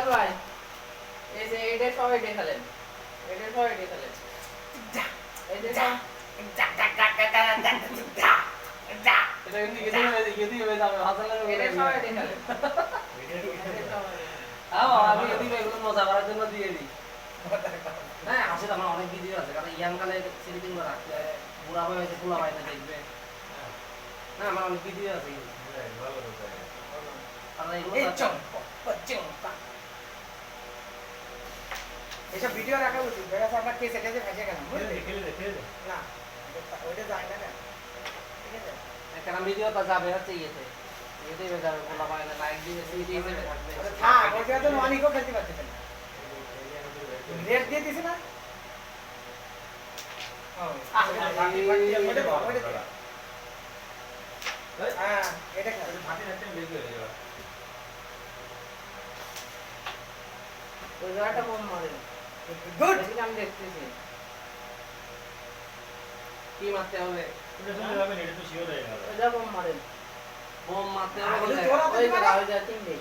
ভাই এই যে এটা সবাই দেখালেন এটা সবাই দেখালেন এটা এটা কিন্তু এদিকে যাবে হাসানের এটা সবাই দেখালেন আমি এদিকে এগুলো মজা করার জন্য দিয়ে দিই হ্যাঁ আসলে আমার অনেক ভিডিও আছে কারণ ইয়াং কালে সিলিপিং করা বুড়া হয়েছে পোলা বাইরে দেখবে না আমার অনেক ভিডিও আছে এসব ভিডিও রাখা উচিত বেড়া আপনার কেস এটা যে ভেসে গেল না ওইটা যায় না ঠিক আছে একটা ভিডিওটা যাবে হচ্ছে ইয়েতে ইয়েতেই যাবে পোলা বাইরে লাইক দিয়ে সিডি হিসেবে থাকবে হ্যাঁ ওইটা তো অনেকও খেলতে পারতেছে না রেট দিয়ে দিছে না হ্যাঁ এটা ওই জায়গাটা কম মারে গুড আমি দেখতেছি কি মারতে হবে ওই জায়গা কম মারে বোম মারতে হবে তোরা ওই জায়গা তিনটে